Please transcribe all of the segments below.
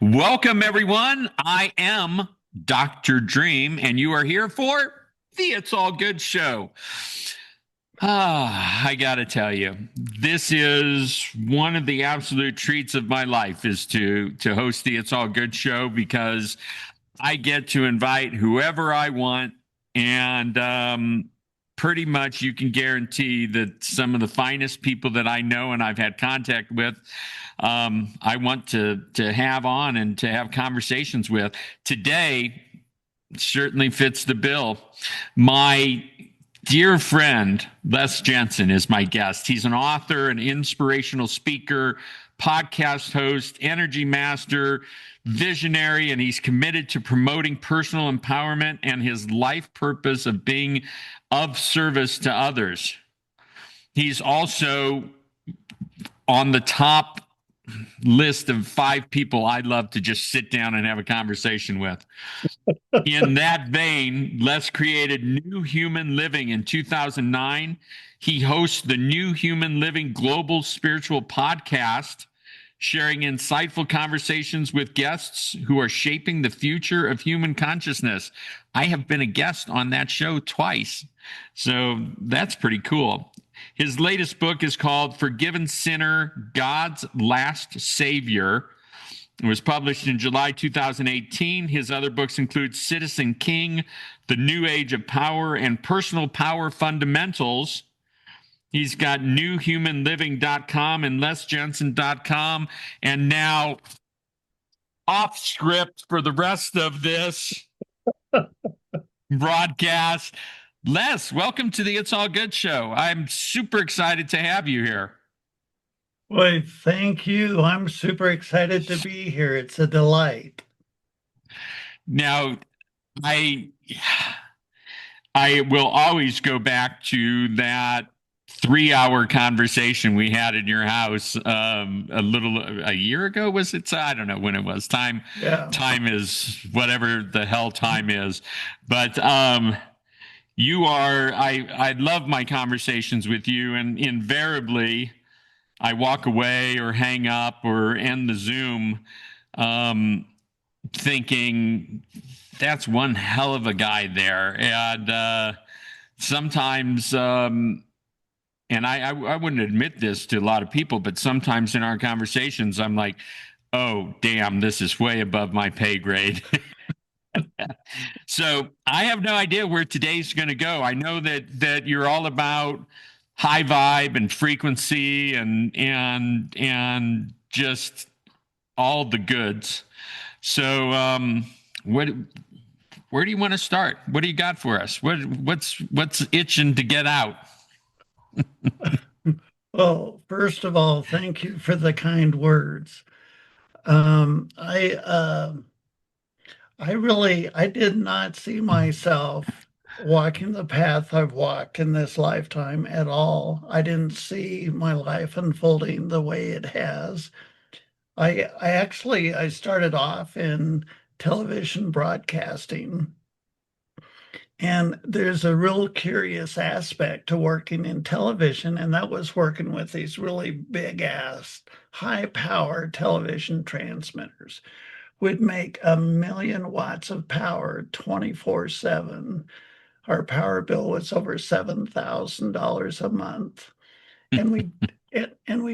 Welcome, everyone. I am Dr. Dream, and you are here for the It's All Good show. I got to tell you, this is one of the absolute treats of my life is to host the It's All Good show, because I get to invite whoever I want, and pretty much you can guarantee that some of the finest people that I know and I've had contact with, I want to have on and to have conversations with. Today certainly fits the bill. My dear friend, Les Jensen, is my guest. He's an author, an inspirational speaker, podcast host, energy master, visionary, and he's committed to promoting personal empowerment and his life purpose of being of service to others. He's also on the top list of 5 people I'd love to just sit down and have a conversation with. In that vein, Les created New Human Living in 2009. He hosts the New Human Living Global Spiritual Podcast, sharing insightful conversations with guests who are shaping the future of human consciousness. I have been a guest on that show twice, so that's pretty cool. His latest book is called Forgiven Sinner, God's Last Savior. It was published in July 2018. His other books include Citizen King, The New Age of Power, and Personal Power Fundamentals. He's got newhumanliving.com and lesjensen.com. And now, off script for the rest of this broadcast, Les, welcome to the It's All Good show. I'm super excited to have you here. Well, thank you. I'm super excited to be here. It's a delight. Now, I will always go back to that 3-hour conversation we had in your house a year ago. Was it? I don't know when it was. Time is whatever the hell time is. But I love my conversations with you, and invariably I walk away or hang up or end the Zoom thinking that's one hell of a guy there. And sometimes, and I wouldn't admit this to a lot of people, but sometimes in our conversations, I'm like, oh, damn, this is way above my pay grade. So I have no idea where today's going to go. I know that you're all about high vibe and frequency and just all the goods. So where do you want to start? What do you got for us? What's itching to get out? Well, first of all, thank you for the kind words. I did not see myself walking the path I've walked in this lifetime at all. I didn't see my life unfolding the way it has. I started off in television broadcasting, and there's a real curious aspect to working in television, and that was working with these really big-ass, high-power television transmitters. Would make 1 million watts of power 24/7. Our power bill was over $7,000 a month, and we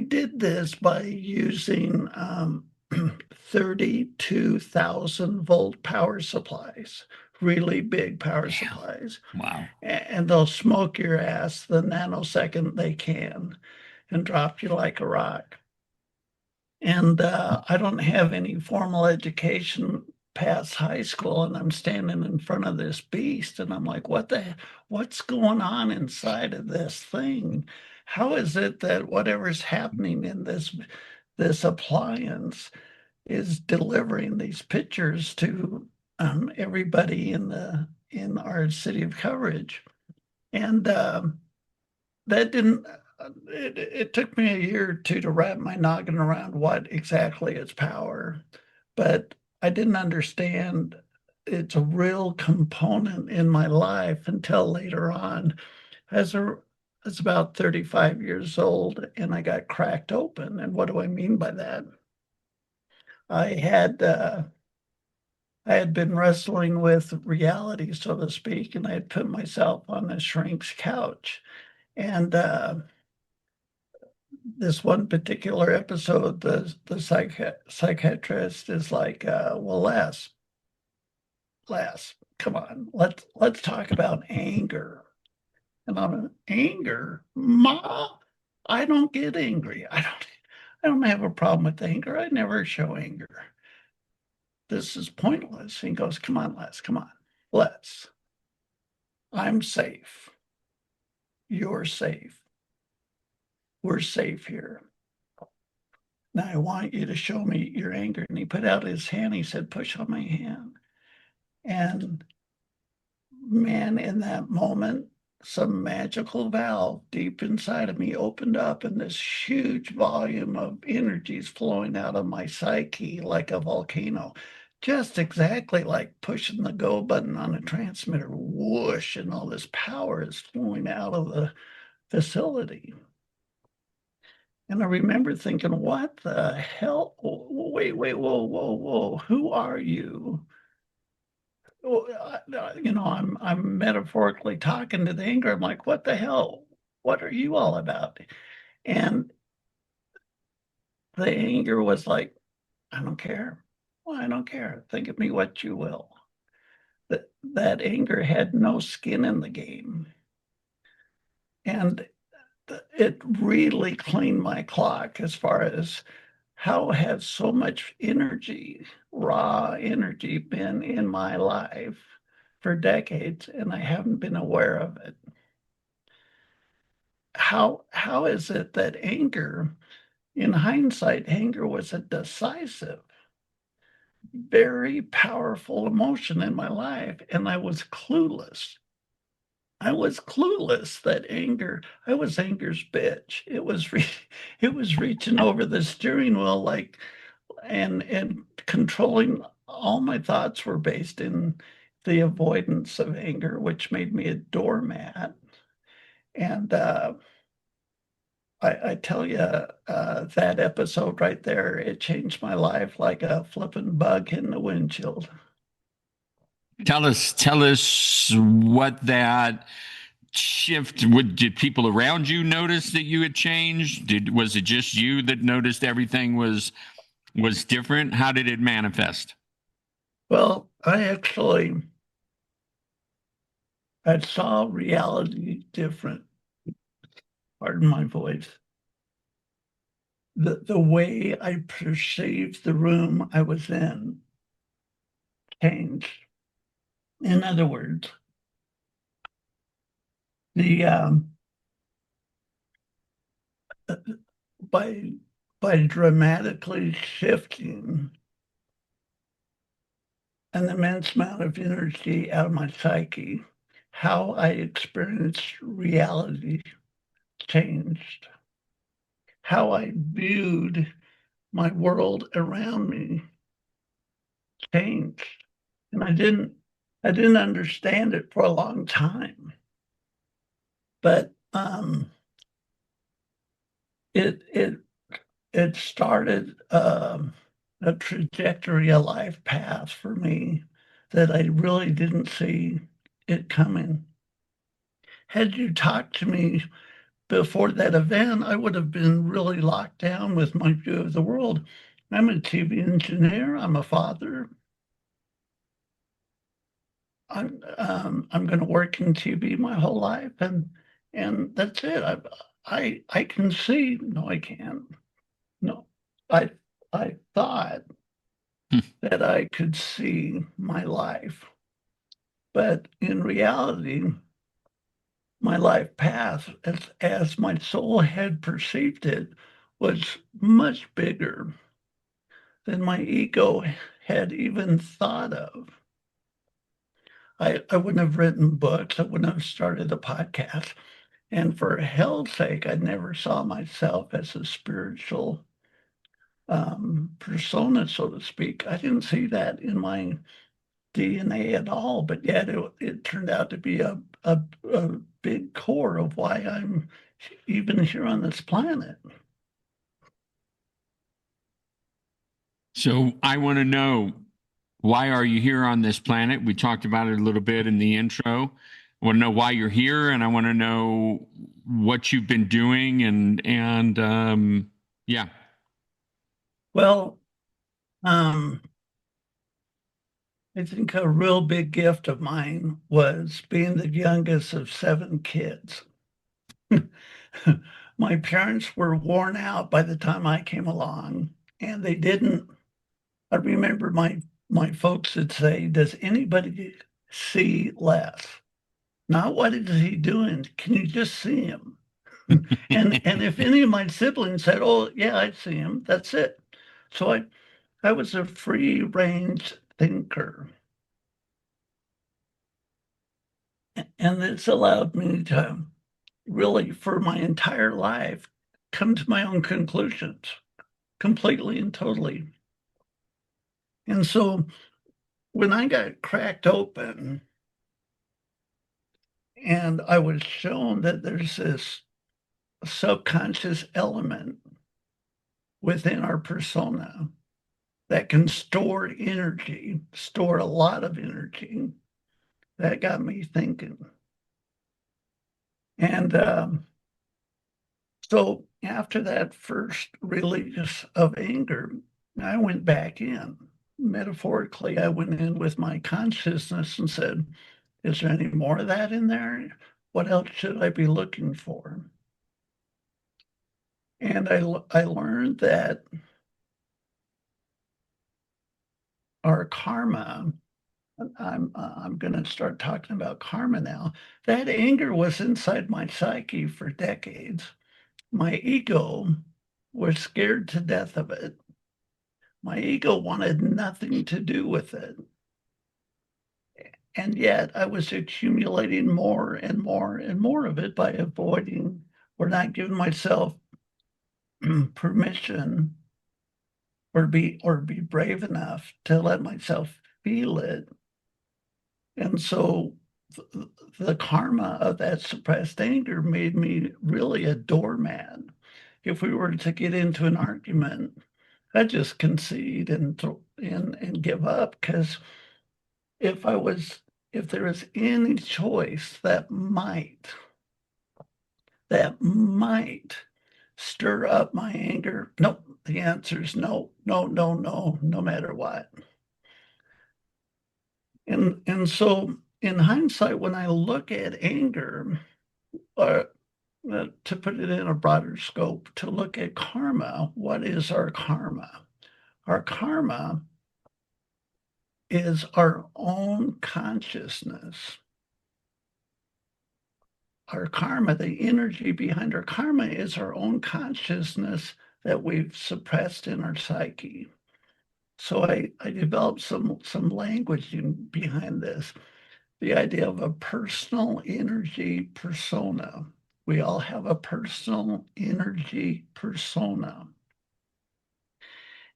did this by using 32,000 volt power supplies, really big power supplies. Wow. And they'll smoke your ass the nanosecond they can and drop you like a rock. And I don't have any formal education past high school, and I'm standing in front of this beast, and I'm like, what's going on inside of this thing? How is it that whatever's happening in this appliance is delivering these pictures to everybody in our city of coverage? And that didn't it took me a year or two to wrap my noggin around what exactly is power, but I didn't understand it's a real component in my life until later on. As a, I was about 35 years old and I got cracked open. And what do I mean by that? I had I had been wrestling with reality, so to speak, and I had put myself on a shrink's couch. And this one particular episode, the psychiatrist is like, "Well, Les, come on, let's talk about anger." And I'm anger, Ma. I don't get angry. I don't have a problem with anger. I never show anger. This is pointless. He goes, "Come on, Les, come on, Les. I'm safe. You're safe. We're safe here. Now I want you to show me your anger." And he put out his hand. He said, "Push on my hand." And man, in that moment, some magical valve deep inside of me opened up, and this huge volume of energy is flowing out of my psyche like a volcano, just exactly like pushing the go button on a transmitter. Whoosh, and all this power is flowing out of the facility. And I remember thinking, what the hell? Wait, whoa. Who are you? I'm metaphorically talking to the anger. I'm like, what the hell? What are you all about? And the anger was like, I don't care. Well, I don't care. Think of me what you will. That anger had no skin in the game. And it really cleaned my clock as far as how has so much energy, raw energy, been in my life for decades, and I haven't been aware of it. How is it that anger, in hindsight, anger was a decisive, very powerful emotion in my life, and I was clueless. I was clueless that anger, I was anger's bitch. It was reaching over the steering wheel like and controlling. All my thoughts were based in the avoidance of anger, which made me a doormat. And I tell you, that episode right there, it changed my life like a flipping bug in the windshield. Tell us what that shift. Did people around you notice that you had changed? Was it just you that noticed everything was different? How did it manifest? Well, I saw reality different. Pardon my voice. The way I perceived the room I was in changed. In other words, the by dramatically shifting an immense amount of energy out of my psyche, how I experienced reality changed. How I viewed my world around me changed. And I didn't understand it for a long time. But it started a trajectory, a life path for me that I really didn't see it coming. Had you talked to me before that event, I would have been really locked down with my view of the world. I'm a TV engineer. I'm a father. I'm going to work in TV my whole life, and that's it. I can see. No, I can't. No, I I thought that I could see my life, but in reality, my life path, as my soul had perceived it, was much bigger than my ego had even thought of. I wouldn't have written books. I wouldn't have started a podcast And for hell's sake, I never saw myself as a spiritual persona, so to speak. I didn't see that in my DNA at all, but yet it turned out to be a big core of why I'm even here on this planet. So I want to know, why are you here on this planet? We talked about it a little bit in the intro. I want to know why you're here, and I want to know what you've been doing, and yeah. Well, I think a real big gift of mine was being the youngest of 7 kids. My parents were worn out by the time I came along, and they didn't. I remember my folks would say, "Does anybody see Les? Not what is he doing? Can you just see him?" And if any of my siblings said, "Oh, yeah, I see him," that's it. So I was a free range thinker. And this allowed me to really, for my entire life, come to my own conclusions completely and totally. And so when I got cracked open and I was shown that there's this subconscious element within our persona that can store energy, store a lot of energy, that got me thinking. And so after that first release of anger, I went back in. Metaphorically, I went in with my consciousness and said, is there any more of that in there? What else should I be looking for? And I learned that our karma, I'm going to start talking about karma now. That anger was inside my psyche for decades. My ego was scared to death of it. My ego wanted nothing to do with it. And yet I was accumulating more and more and more of it by avoiding or not giving myself permission or be brave enough to let myself feel it. And so the karma of that suppressed anger made me really a doormat. If we were to get into an argument, I'd just concede and give up, because if there was any choice that might stir up my anger, nope, the answer is no, no, no, no, no matter what. And so in hindsight, when I look at anger, or to put it in a broader scope, to look at karma, what is our karma? Our karma is our own consciousness. Our karma, the energy behind our karma, is our own consciousness that we've suppressed in our psyche. So I developed some language behind this. The idea of a personal energy persona. We all have a personal energy persona.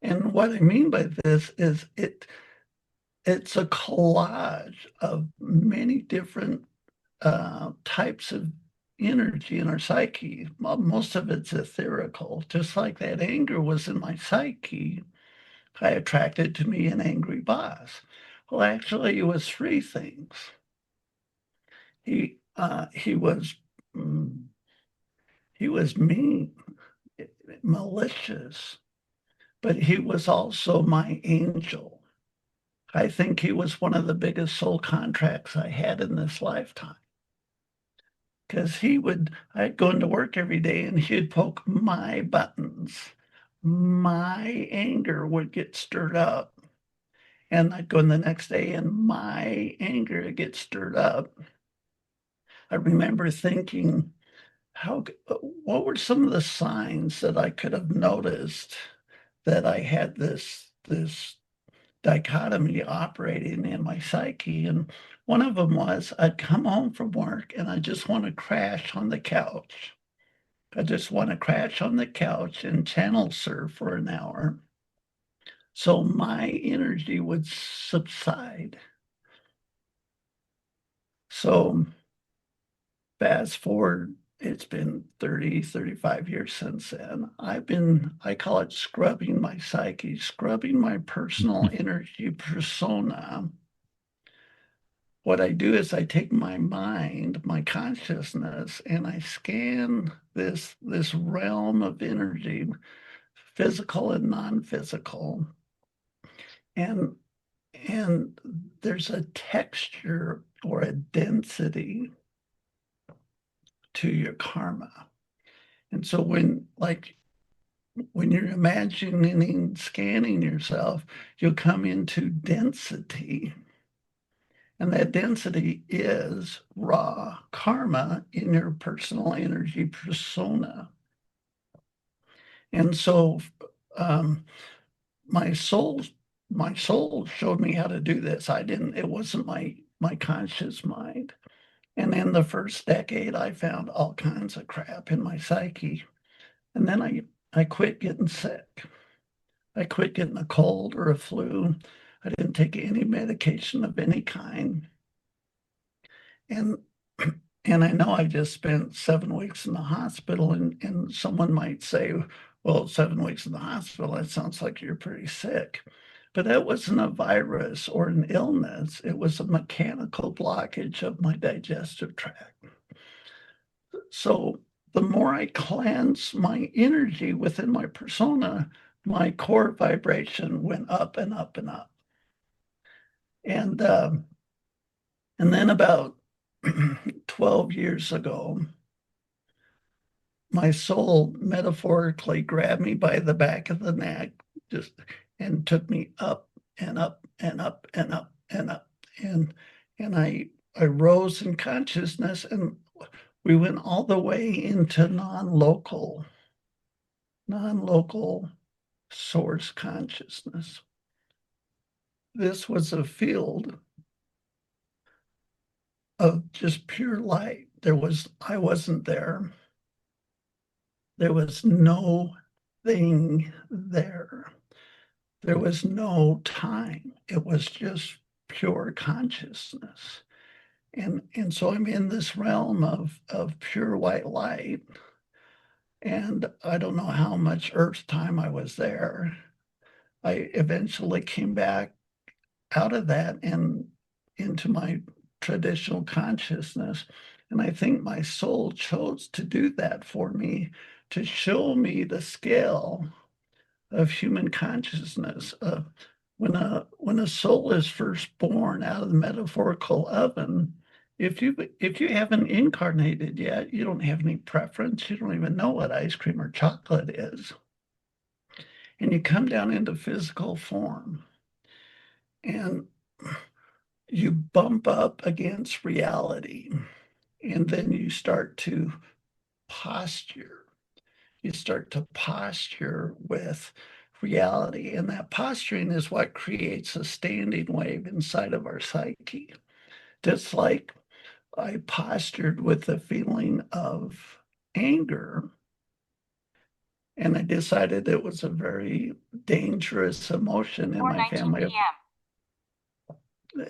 And what I mean by this is it's a collage of many different types of energy in our psyche. Most of it's etherical, just like that anger was in my psyche. I attracted to me an angry boss. Well, actually, it was 3 things. He was he was mean, malicious, but he was also my angel. I think he was one of the biggest soul contracts I had in this lifetime, because I'd go into work every day and he'd poke my buttons. My anger would get stirred up. And I'd go in the next day and my anger would get stirred up. I remember thinking, what were some of the signs that I could have noticed that I had this dichotomy operating in my psyche. And one of them was I'd come home from work and I just want to crash on the couch. I just want to crash on the couch and channel surf for an hour. So my energy would subside. So fast forward, it's been 30, 35 years since then. I call it scrubbing my psyche, scrubbing my personal energy persona. What I do is I take my mind, my consciousness, and I scan this realm of energy, physical and non-physical. And there's a texture or a density to your karma. And so when you're imagining scanning yourself, you'll come into density. And that density is raw karma in your personal energy persona. And so my soul showed me how to do this. It wasn't my conscious mind. And in the first decade, I found all kinds of crap in my psyche. And then I quit getting sick. I quit getting a cold or a flu. I didn't take any medication of any kind. And and I know I just spent 7 weeks in the hospital, and someone might say, well, 7 weeks in the hospital, that sounds like you're pretty sick. But that wasn't a virus or an illness. It was a mechanical blockage of my digestive tract. So the more I cleanse my energy within my persona, my core vibration went up and up and up. And then about 12 years ago, my soul metaphorically grabbed me by the back of the neck and took me up and up and up and up and up. And I rose in consciousness, and we went all the way into non-local source consciousness. This was a field of just pure light. I wasn't there. There was no thing there. There was no time. It was just pure consciousness. And so I'm in this realm of pure white light. And I don't know how much Earth time I was there. I eventually came back out of that and into my traditional consciousness. And I think my soul chose to do that for me, to show me the scale of human consciousness. When a soul is first born out of the metaphorical oven, if you haven't incarnated yet, you don't have any preference. You don't even know what ice cream or chocolate is. And you come down into physical form, and you bump up against reality, and then you start to posture. You start to posture with reality, and that posturing is what creates a standing wave inside of our psyche. Just like I postured with the feeling of anger, and I decided it was a very dangerous emotion in my family.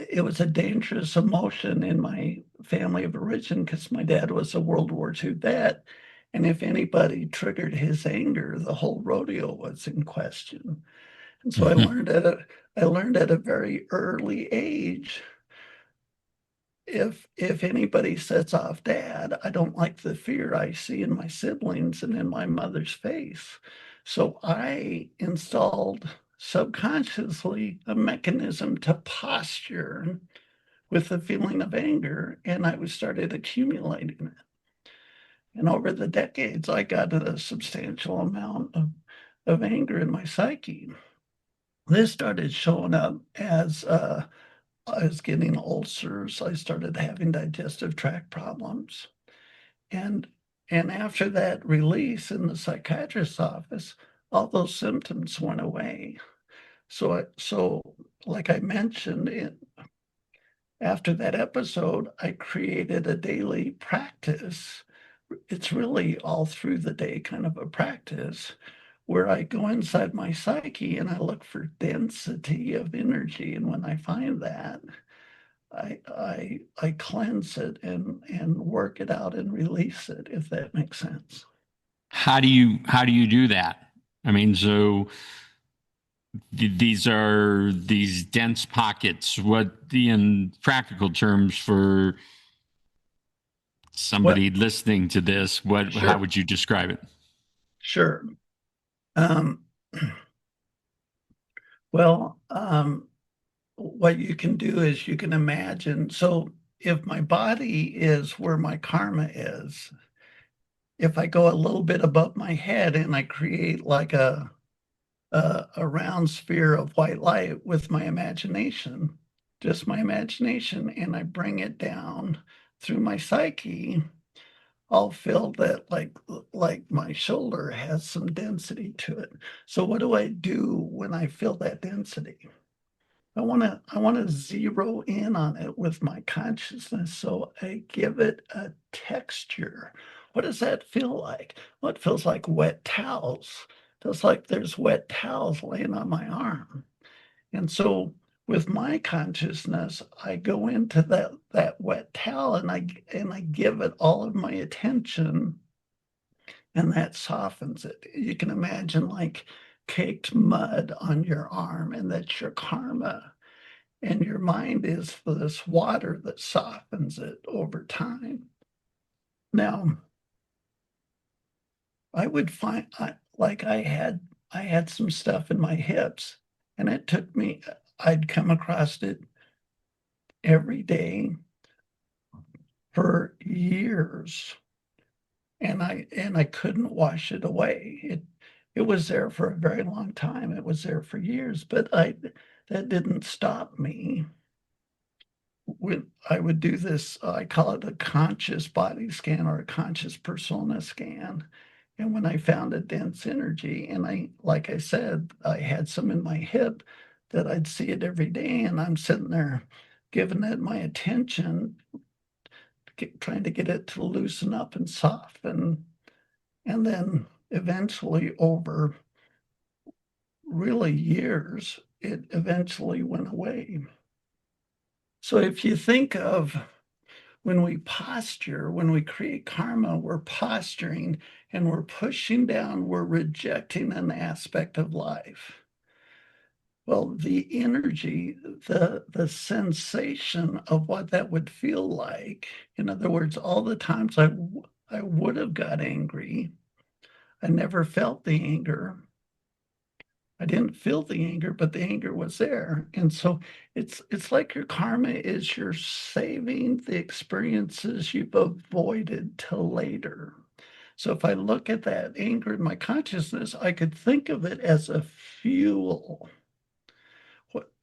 It was a dangerous emotion in my family of origin because my dad was a World War II vet. And if anybody triggered his anger, the whole rodeo was in question. And so I learned at a very early age, if anybody sets off dad, I don't like the fear I see in my siblings and in my mother's face. So I installed subconsciously a mechanism to posture with the feeling of anger, and I started accumulating it. And over the decades, I got a substantial amount of anger in my psyche. This started showing up as I was getting ulcers. I started having digestive tract problems. And after that release in the psychiatrist's office, all those symptoms went away. So like I mentioned, after that episode, I created a daily practice. It's really all through the day kind of a practice where I go inside my psyche and I look for density of energy. And when I find that, I cleanse it and work it out and release it, if that makes sense. How do you do that? I mean, so these are these dense pockets. What in practical terms for What? somebody listening to this, what how Sure, would you describe it? sure. Um, well, what you can do is you can imagine. So if my body is where my karma is, if I go a little bit above my head and I create like a round sphere of white light with my imagination, just my imagination, and I bring it down through my psyche, I'll feel that like my shoulder has some density to it. So what do I do when I feel that density? I want to zero in on it with my consciousness. So I give it a texture. What does that feel like? Well, it feels like wet towels. Feels like there's wet towels laying on my arm. And so with my consciousness, I go into that wet towel and I give it all of my attention, and that softens it. You can imagine like caked mud on your arm, and that's your karma. And your mind is this water that softens it over time. Now, I would find like I had some stuff in my hips, and it took me. I'd come across it every day for years, and I couldn't wash it away. It was there for a very long time. It was there for years, but I that didn't stop me when I would do this. I call it a conscious body scan or a conscious persona scan. And when I found a dense energy, and like I said, I had some in my hip that I'd see it every day, and I'm sitting there giving it my attention, trying to get it to loosen up and soften. And then eventually, over really years, it eventually went away. So if you think of when we posture, when we create karma, we're posturing and we're pushing down, we're rejecting an aspect of life. Well, the energy, the sensation of what that would feel like, in other words, all the times I would have got angry, I never felt the anger. I didn't feel the anger, but the anger was there. And so it's like your karma is you're saving the experiences you've avoided till later. So if I look at that anger in my consciousness, I could think of it as a fuel.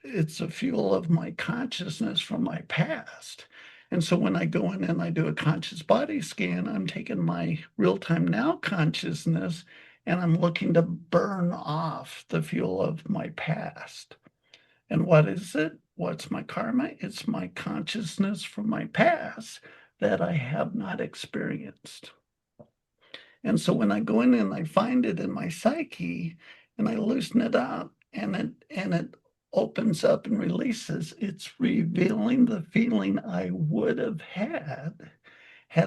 It's a fuel of my consciousness from my past. And so when I go in and I do a conscious body scan, I'm taking my real time now consciousness and I'm looking to burn off the fuel of my past. And what is it? What's my karma? It's my consciousness from my past that I have not experienced. And so when I go in and I find it in my psyche and I loosen it up and it opens up and releases, it's revealing the feeling I would have had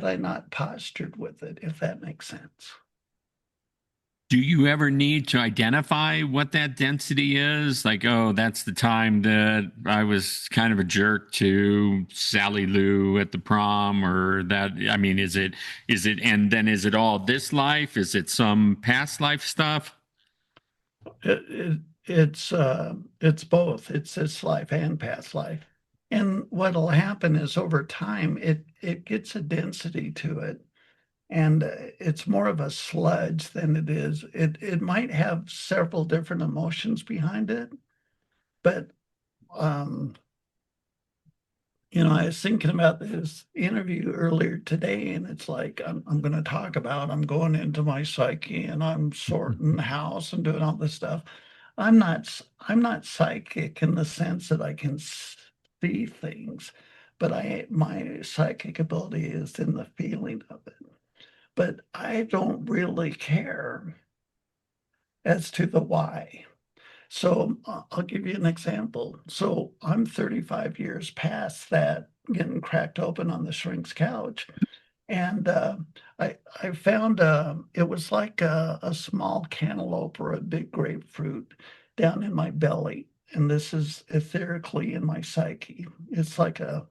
I not postured with it, if that makes sense. Do you ever need to identify what that density is? Like, oh, that's the time that I was kind of a jerk to Sally Lou at the prom, or that, I mean, and then is it all this life? Is it some past life stuff? It, it, it's both. It's this life and past life. And what'll happen is over time, it gets a density to it, and it's more of a sludge than it is. It might have several different emotions behind it, but um, I was thinking about this interview earlier today, and it's like I'm going to talk about I'm going into my psyche and I'm sorting the house and doing all this stuff. I'm not psychic in the sense that I can see things, but my psychic ability is in the feeling of it. But I don't really care as to the why. So I'll give you an example. So I'm 35 years past that getting cracked open on the shrink's couch. And I found it was like a small cantaloupe or a big grapefruit down in my belly. And this is etherically in my psyche. It's like a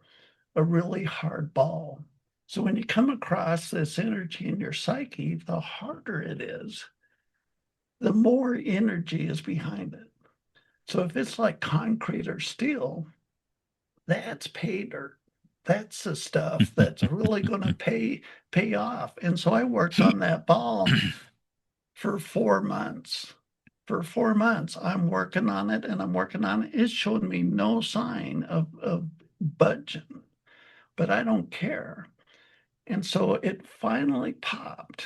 really hard ball. So when you come across this energy in your psyche, the harder it is, the more energy is behind it. So if it's like concrete or steel, that's pay dirt. That's the stuff that's really going to pay off. And so I worked on that ball for 4 months. For 4 months, I'm working on it and I'm working on it. It's showing me no sign of budging, but I don't care. And so it finally popped.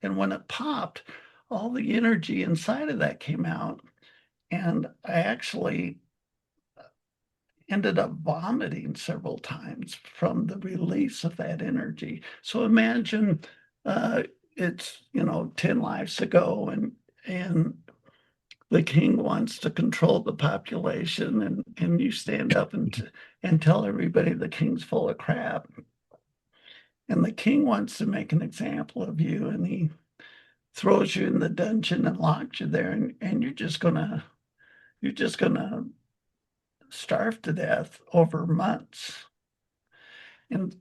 And when it popped, all the energy inside of that came out. And I actually ended up vomiting several times from the release of that energy. So imagine it's 10 lives ago and the king wants to control the population and you stand up and tell everybody the king's full of crap. And the king wants to make an example of you and he throws you in the dungeon and locks you there and you're just gonna starve to death over months. And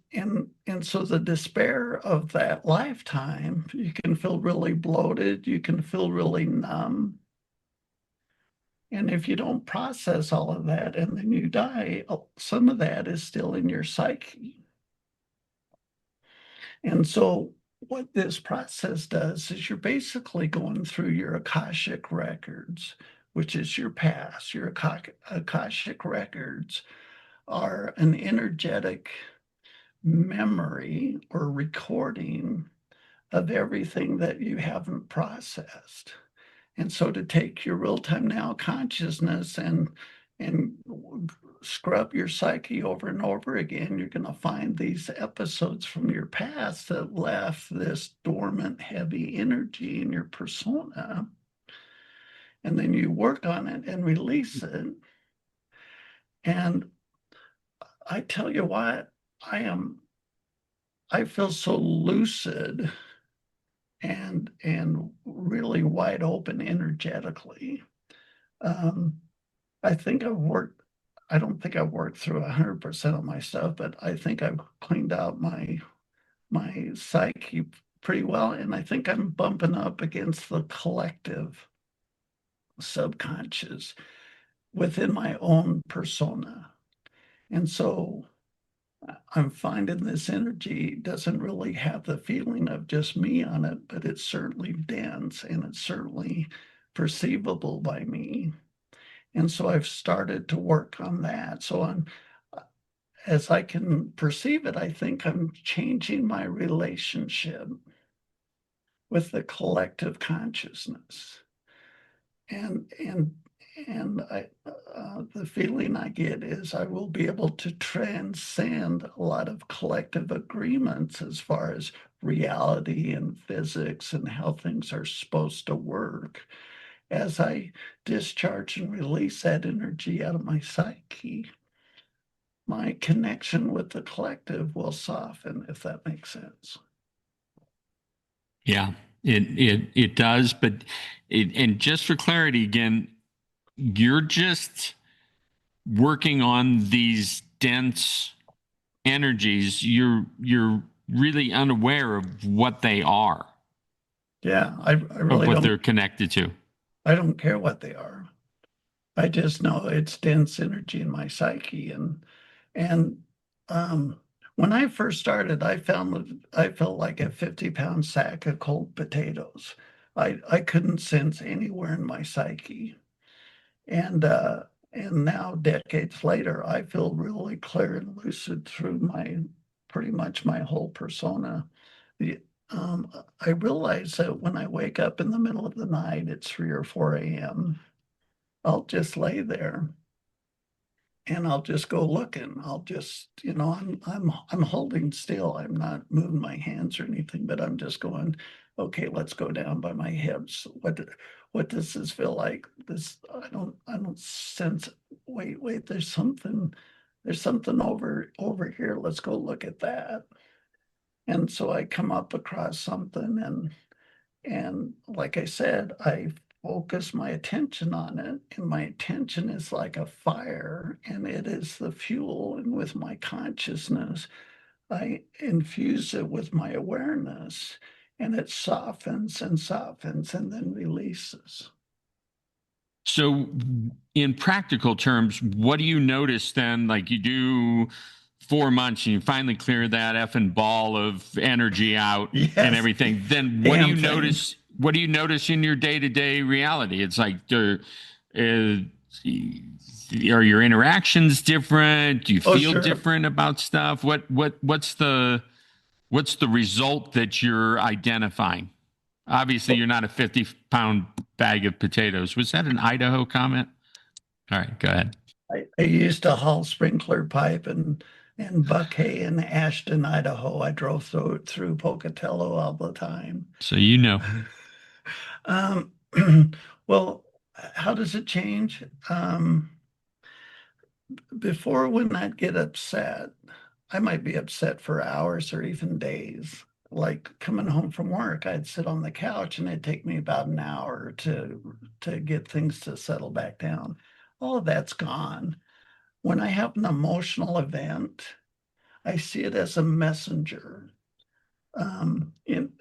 so the despair of that lifetime, you can feel really bloated, you can feel really numb. And if you don't process all of that and then you die, some of that is still in your psyche. And so what this process does is you're basically going through your Akashic records, which is your past. Your Akashic records are an energetic memory or recording of everything that you haven't processed. And so to take your real-time now consciousness and scrub your psyche over and over again, you're going to find these episodes from your past that left this dormant, heavy energy in your persona. And then you work on it and release it. And I tell you what, I feel so lucid and really wide open energetically. I think I don't think I've worked through 100% of my stuff, but I think I've cleaned out my psyche pretty well. And I think I'm bumping up against the collective subconscious within my own persona. And so I'm finding this energy doesn't really have the feeling of just me on it, but it's certainly dense and it's certainly perceivable by me. And so I've started to work on that. So as I can perceive it, I think I'm changing my relationship with the collective consciousness. And the feeling I get is I will be able to transcend a lot of collective agreements as far as reality and physics and how things are supposed to work. As I discharge and release that energy out of my psyche, my connection with the collective will soften, if that makes sense. Yeah, it does. But and just for clarity again, you're just working on these dense energies. You're really unaware of what they are. Yeah, I really of what don't. They're connected to. I don't care what they are. I just know it's dense energy in my psyche, and when I first started, I felt like a 50-pound sack of cold potatoes. I couldn't sense anywhere in my psyche, and now decades later, I feel really clear and lucid through pretty much my whole persona. I realize that when I wake up in the middle of the night, it's 3 or 4 a.m. I'll just lay there and I'll just go looking. I'll just, I'm holding still. I'm not moving my hands or anything, but I'm just going, okay, let's go down by my hips. What does this feel like? I don't sense, wait, there's something over here. Let's go look at that. And so I come up across something, and like I said, I focus my attention on it, and my attention is like a fire, and it is the fuel. And with my consciousness, I infuse it with my awareness, and it softens and softens and then releases. So, in practical terms, what do you notice then? Like you do 4 months and you finally clear that effing ball of energy out and Yes, everything. Then what do you damn thing. notice? What do you notice in your day to day reality? It's like, are your interactions different? Do you Oh, feel sure. different about stuff? What's the result that you're identifying? Obviously, you're not a 50-pound bag of potatoes. Was that an Idaho comment? All right, go ahead. I used to haul sprinkler pipe and buck hay in Ashton, Idaho. I drove through Pocatello all the time. So you know. Um, well, how does it change? Before, when I'd get upset, I might be upset for hours or even days. Like coming home from work, I'd sit on the couch and it'd take me about an hour to get things to settle back down. All of that's gone. When I have an emotional event, I see it as a messenger. In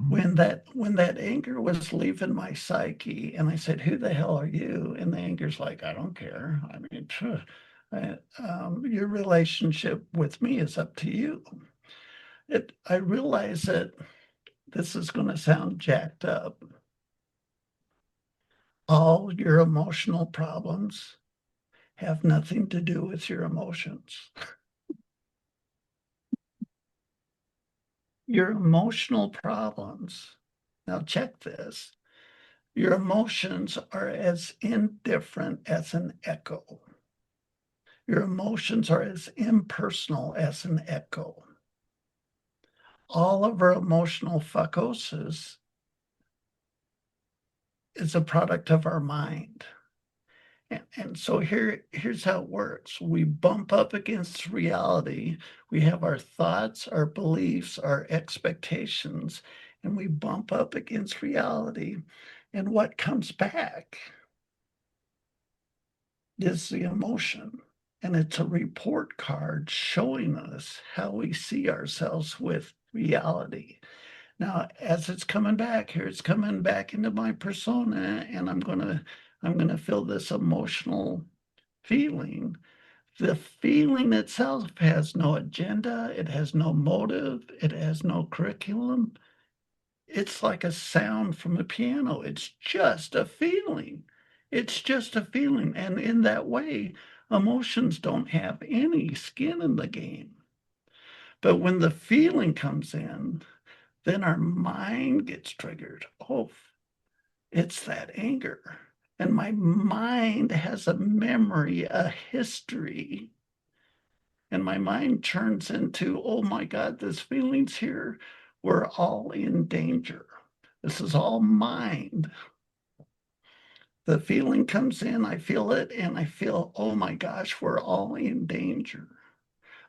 when that anger was leaving my psyche, and I said, "Who the hell are you?" And the anger's like, "I don't care. I mean, your relationship with me is up to you." I realize that this is going to sound jacked up. All your emotional problems have nothing to do with your emotions. Your emotional problems, now check this, your emotions are as indifferent as an echo. Your emotions are as impersonal as an echo. All of our emotional psychosis is a product of our mind. And so here's how it works. We bump up against reality. We have our thoughts, our beliefs, our expectations, and we bump up against reality. And what comes back is the emotion. And it's a report card showing us how we see ourselves with reality. Now, as it's coming back here, it's coming back into my persona, and I'm gonna feel this emotional feeling. The feeling itself has no agenda, it has no motive, it has no curriculum. It's like a sound from a piano. It's just a feeling. It's just a feeling. And in that way, emotions don't have any skin in the game. But when the feeling comes in, then our mind gets triggered. Oh, it's that anger. And my mind has a memory, a history. And my mind turns into, oh my God, this feeling's here. We're all in danger. This is all mind. The feeling comes in, I feel it, and I feel, oh my gosh, we're all in danger.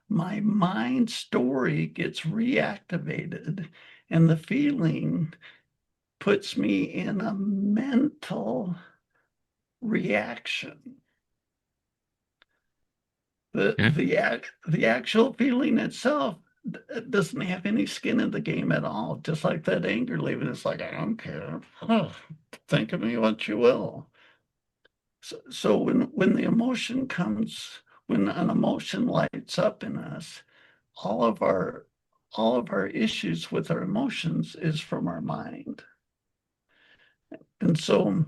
My mind story gets reactivated, and the feeling puts me in a mental reaction. The actual feeling itself doesn't have any skin in the game at all. Just like that anger leaving, it's like, I don't care. Oh, think of me what you will. So when the emotion comes, when an emotion lights up in us, all of our issues with our emotions is from our mind. And so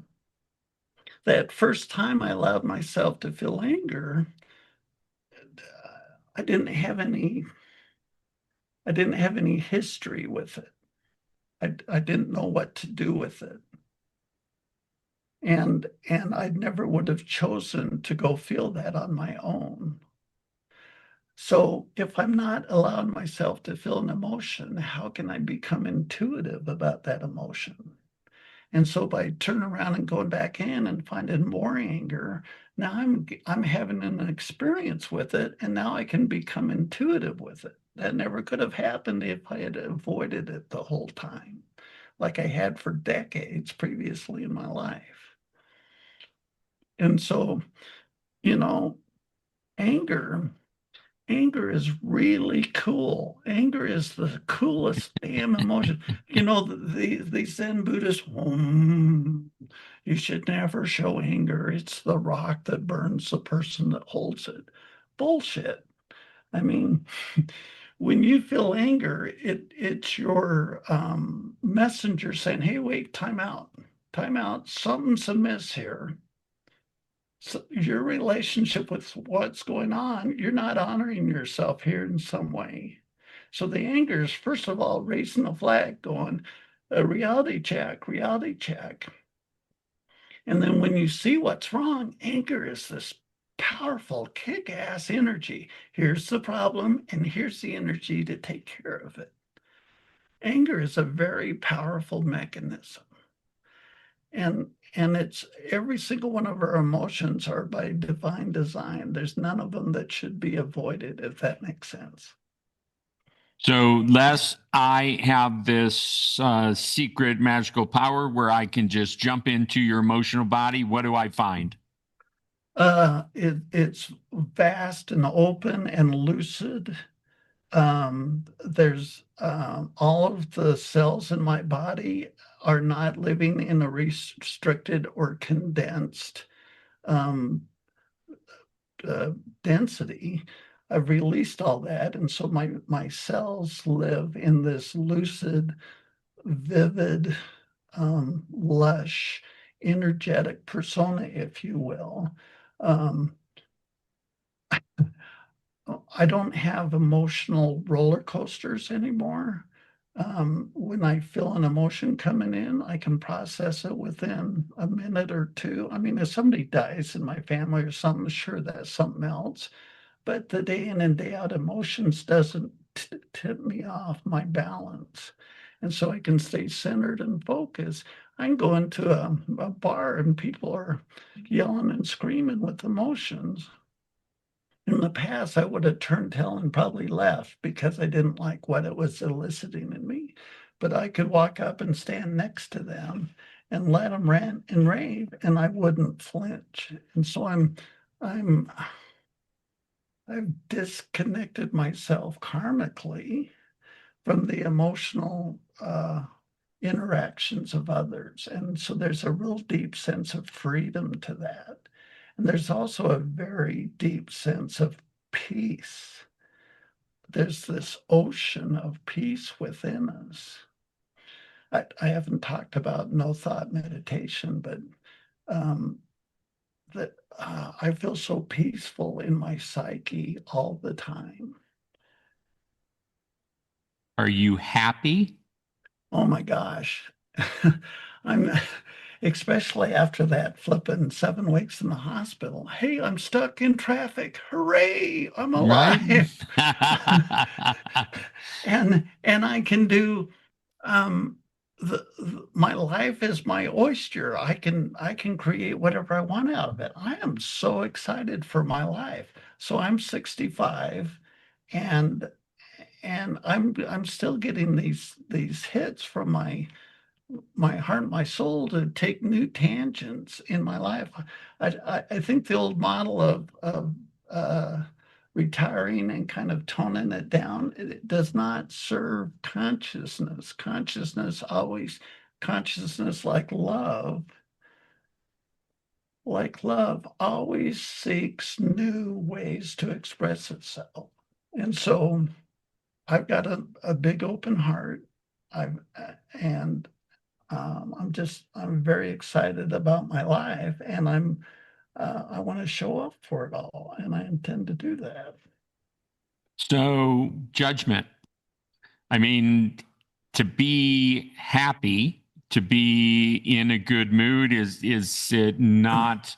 that first time I allowed myself to feel anger, I didn't have any history with it. I didn't know what to do with it. and I never would have chosen to go feel that on my own. So if I'm not allowing myself to feel an emotion, how can I become intuitive about that emotion? And so by turning around and going back in and finding more anger, now I'm having an experience with it, and now I can become intuitive with it. That never could have happened if I had avoided it the whole time, like I had for decades previously in my life. And so, you know, anger Anger is really cool. Anger is the coolest damn emotion. The Zen Buddhist, you should never show anger. It's the rock that burns the person that holds it. Bullshit. I mean, when you feel anger, it's your messenger saying, hey, wait, time out. Time out. Something's amiss here. So your relationship with what's going on, you're not honoring yourself here in some way. So the anger is, first of all, raising the flag, going, reality check, reality check. And then when you see what's wrong, anger is this powerful, kick ass energy. Here's the problem, and here's the energy to take care of it. Anger is a very powerful mechanism. And it's every single one of our emotions are by divine design. There's none of them that should be avoided, if that makes sense. So, Les, I have this secret magical power where I can just jump into your emotional body. What do I find? It's vast and open and lucid. There's all of the cells in my body are not living in a restricted or condensed um, uh, density. I've released all that, and so my cells live in this lucid, vivid, lush, energetic persona, if you will. Um, I don't have emotional roller coasters anymore. When I feel an emotion coming in, I can process it within a minute or two. I mean, if somebody dies in my family or something, sure, that's something else. But the day in and day out emotions doesn't tip me off my balance. And so I can stay centered and focused. I can go into a bar and people are yelling and screaming with emotions. In the past, I would have turned tail and probably left because I didn't like what it was eliciting in me. But I could walk up and stand next to them and let them rant and rave, and I wouldn't flinch. And so I'm I've disconnected myself karmically from the emotional interactions of others. And so there's a real deep sense of freedom to that. And there's also a very deep sense of peace. There's this ocean of peace within us. I haven't talked about no thought meditation, but um, that I feel so peaceful in my psyche all the time. Are you happy? Oh my gosh. I'm especially after that flipping 7 weeks in the hospital. Hey, I'm stuck in traffic. Hooray, I'm Right? alive. And I can do um my life is my oyster. I can create whatever I want out of it. I am so excited for my life. So I'm 65 and I'm still getting these hits from my heart, my soul to take new tangents in my life. I think the old model of retiring and kind of toning it down, it does not serve consciousness. Consciousness like love always seeks new ways to express itself. And so I've got a big open heart. I've and I'm very excited about my life, and I want to show up for it all, and I intend to do that. So, judgment. I mean, to be happy, to be in a good mood? Is it not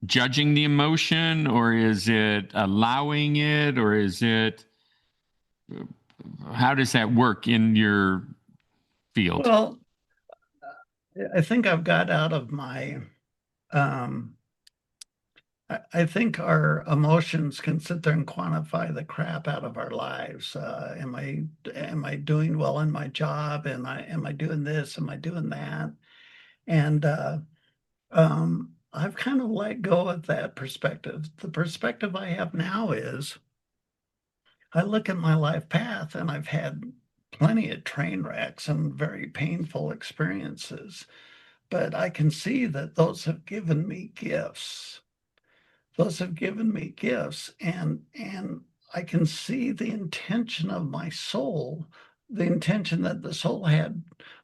judging the emotion, or is it allowing it, or is it, how does that work in your field? Well, I think I've got out of my um I think our emotions can sit there and quantify the crap out of our lives. Am I doing well in my job? Am I doing this? Am I doing that? And I've kind of let go of that perspective. The perspective I have now is I look at my life path and I've had plenty of train wrecks and very painful experiences, but I can see that those have given me gifts. Those have given me gifts, and I can see the intention of my soul, the intention that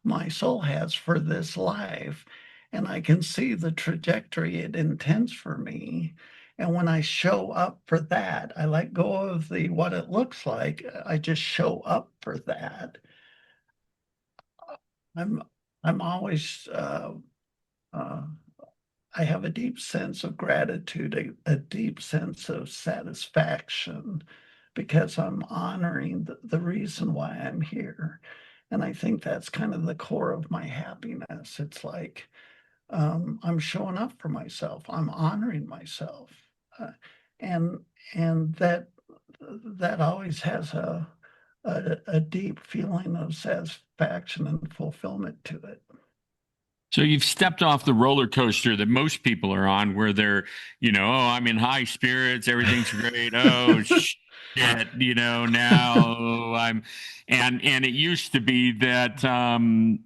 my soul has for this life, and I can see the trajectory it intends for me. And when I show up for that, I let go of the what it looks like. I just show up for that. I'm I'm always uh, I have a deep sense of gratitude, a deep sense of satisfaction because I'm honoring the reason why I'm here. And I think that's kind of the core of my happiness. It's like I'm showing up for myself. I'm honoring myself, uh, and and that always has a deep feeling of satisfaction and fulfillment to it. So you've stepped off the roller coaster that most people are on, where they're, oh, I'm in high spirits, everything's great. Oh shit, now and it used to be that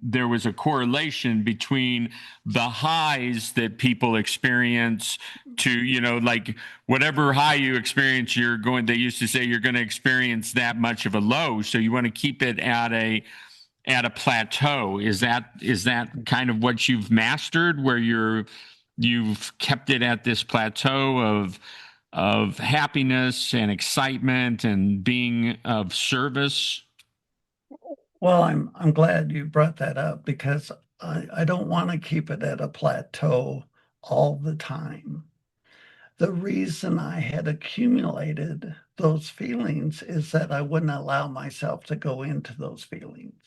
there was a correlation between the highs that people experience to, like whatever high you experience, they used to say you're going to experience that much of a low. So you want to keep it at a plateau. Is that kind of what you've mastered, where you've kept it at this plateau of happiness and excitement and being of service? Well, I'm glad you brought that up because I don't want to keep it at a plateau all the time. The reason I had accumulated those feelings is that I wouldn't allow myself to go into those feelings.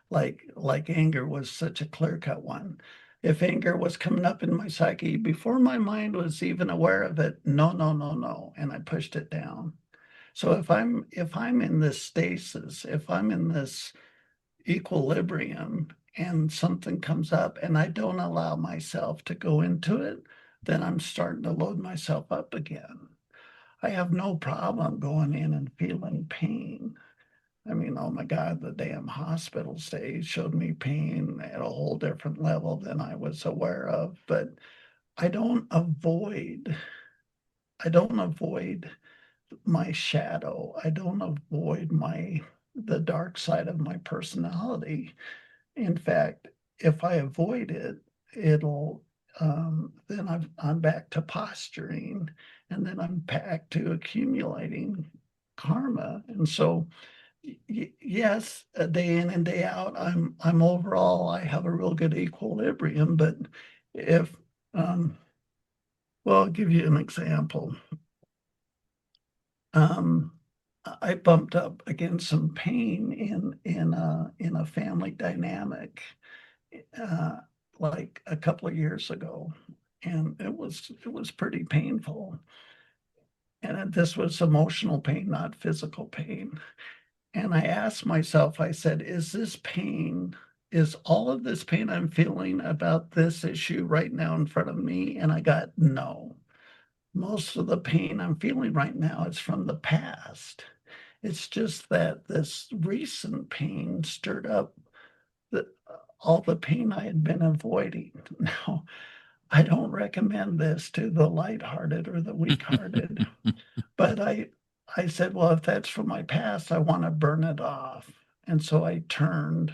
Like anger was such a clear-cut one. If anger was coming up in my psyche before my mind was even aware of it, no, no, no, no, and I pushed it down. So if I'm in this stasis, if I'm in this equilibrium and something comes up and I don't allow myself to go into it, then I'm starting to load myself up again. I have no problem going in and feeling pain. I mean, oh my God, the damn hospital stay showed me pain at a whole different level than I was aware of. But I don't avoid, I don't avoid my shadow. I don't avoid the dark side of my personality. In fact, if I avoid it, it'll then I'm back to posturing, and then I'm back to accumulating karma. And so, yes, day in and day out, I'm overall I have a real good equilibrium. But if um, well, I'll give you an example. Um, I bumped up against some pain in a family dynamic uh, like a couple of years ago, and it was pretty painful. And this was emotional pain, not physical pain. And I asked myself, I said, is all of this pain I'm feeling about this issue right now in front of me? And I got no. Most of the pain I'm feeling right now is from the past. It's just that this recent pain stirred up the, all the pain I had been avoiding. Now, I don't recommend this to the lighthearted or the weak-hearted, but I said, well, if that's from my past, I want to burn it off. And so I turned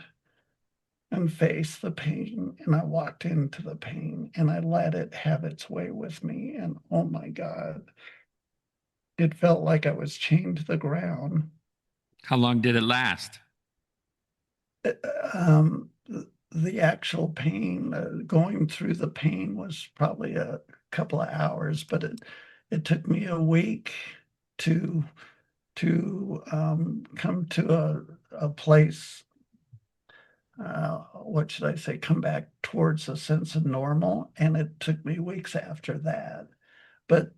and faced the pain, and I walked into the pain, and I let it have its way with me. And oh my God, it felt like I was chained to the ground. How long did it last? Um, the actual pain, going through the pain was probably a couple of hours, but it took me a week to come to a place, what should I say, come back towards a sense of normal. And it took me weeks after that. But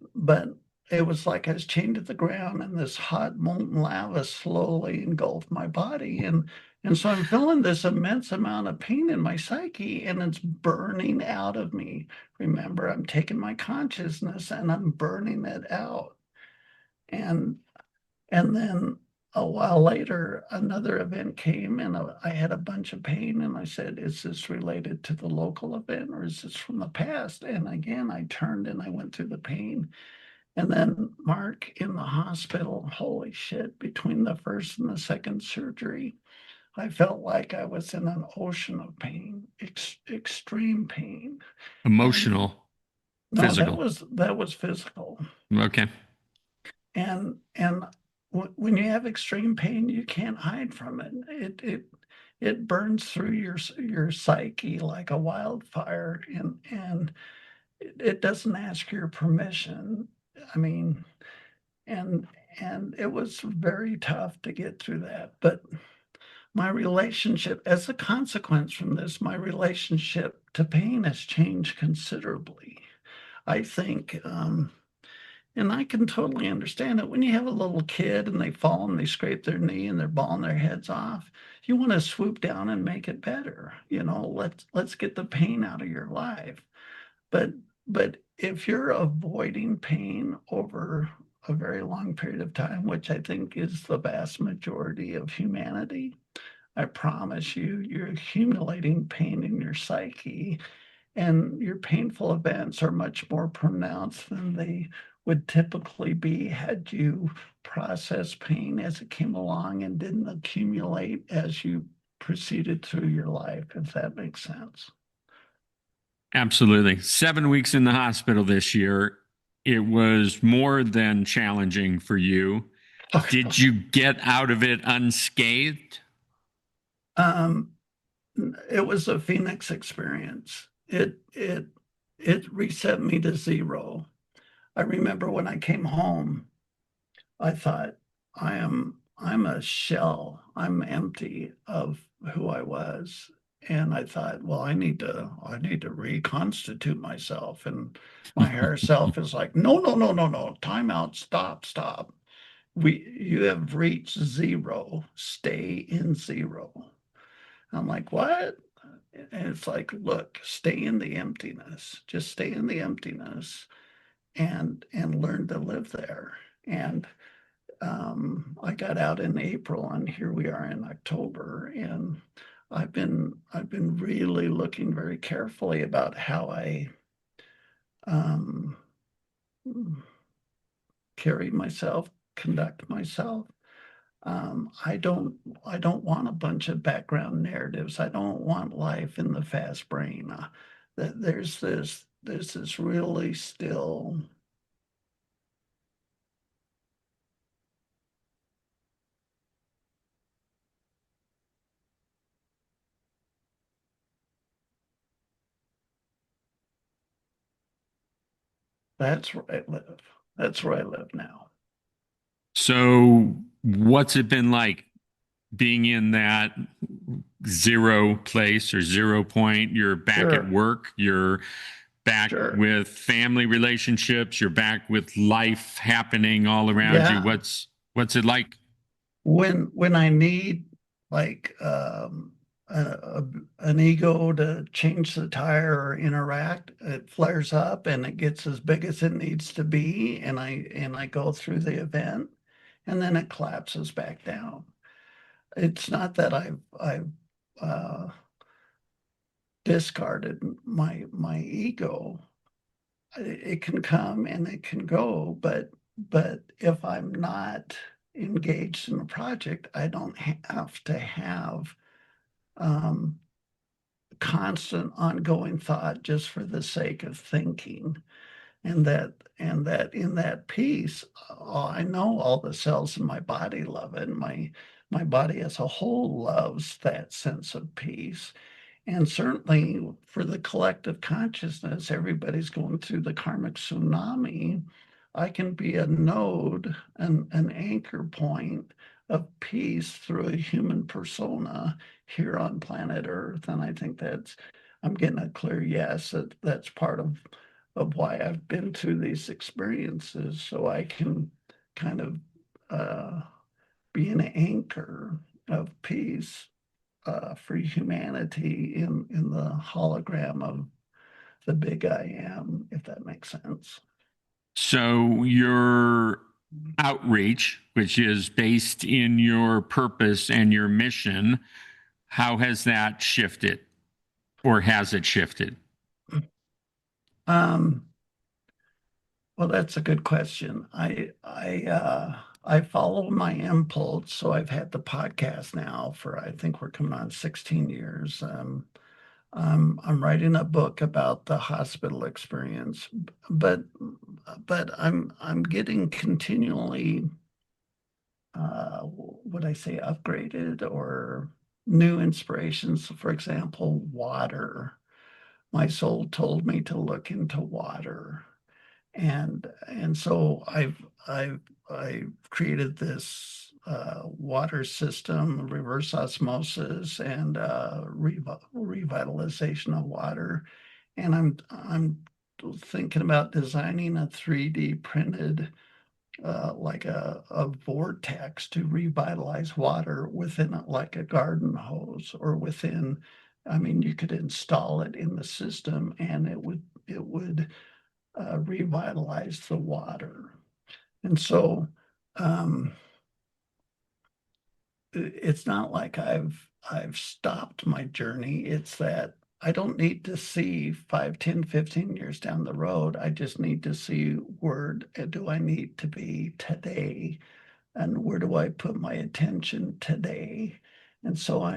it was like I was chained to the ground and this hot molten lava slowly engulfed my body. And so I'm feeling this immense amount of pain in my psyche and it's burning out of me. Remember, I'm taking my consciousness and I'm burning it out. And and then a while later, another event came and I had a bunch of pain. And I said, is this related to the local event or is this from the past? And again, I turned and I went through the pain. And then, Mark, in the hospital, holy shit, between the first and the second surgery, I felt like I was in an ocean of pain, extreme pain. And Emotional, no, physical. that was physical. Okay. And when you have extreme pain, you can't hide from it. It burns through your psyche like a wildfire, and it doesn't ask your permission. I mean, and and it was very tough to get through that. But my relationship, as a consequence from this, my relationship to pain has changed considerably. I think. And I can totally understand it. When you have a little kid and they fall and they scrape their knee and they're bawling their heads off, you want to swoop down and make it better. Let's get the pain out of your life. But but if you're avoiding pain over a very long period of time, which I think is the vast majority of humanity, I promise you, you're accumulating pain in your psyche and your painful events are much more pronounced than they would typically be had you processed pain as it came along and didn't accumulate as you proceeded through your life, if that makes sense. Absolutely. 7 weeks in the hospital this year. It was more than challenging for you. Did you get out of it unscathed? Um, it was a Phoenix experience. It reset me to zero. I remember when I came home, I thought, I'm a shell. I'm empty of who I was. And I thought, well, I need to reconstitute myself. And my higher self is like, no, no, no, no, no. Time out. Stop, stop. You have reached zero. Stay in zero. I'm like, what? And it's like, look, stay in the emptiness. Just stay in the emptiness and learn to live there. And I got out in April, and here we are in October, and I've been really looking very carefully about how I um, carry myself, conduct myself. I don't want a bunch of background narratives. I don't want life in the fast brain. There's this really still. That's where I live. That's where I live now. So, what's it been like being in that zero place or 0 point? You're back at Sure, work, you're back sure. with family relationships, you're back with life happening all around you. Yeah. What's it like? When I need like a, a, an ego to change the tire or interact, it flares up and it gets as big as it needs to be, and I go through the event, and then it collapses back down. It's not that I've discarded my ego. It can come and it can go, but if I'm not engaged in a project, I don't have to have um, constant ongoing thought just for the sake of thinking. And that in that piece, I know all the cells in my body love it. And my body as a whole loves that sense of peace. And certainly for the collective consciousness, everybody's going through the karmic tsunami. I can be a node, an anchor point of peace through a human persona here on planet Earth. And I think I'm getting a clear yes, that's part of why I've been through these experiences, so I can kind of be an anchor of peace for humanity in the hologram of the big I am, if that makes sense. So your outreach, which is based in your purpose and your mission, how has that shifted, or has it shifted? Um, well, that's a good question. I follow my impulse, so I've had the podcast now for, I think we're coming on 16 years. I'm writing a book about the hospital experience, but I'm getting continually, would I say, upgraded or new inspirations. For example, water. My soul told me to look into water, and so I've created this water system, reverse osmosis, and revitalization of water. And I'm thinking about designing a 3D printed like a vortex to revitalize water within like a garden hose or within. I mean, you could install it in the system, and it would revitalize the water. And so um, it's not like I've stopped my journey. It's that I don't need to see 5, 10, 15 years down the road. I just need to see where do I need to be today, and where do I put my attention today. And so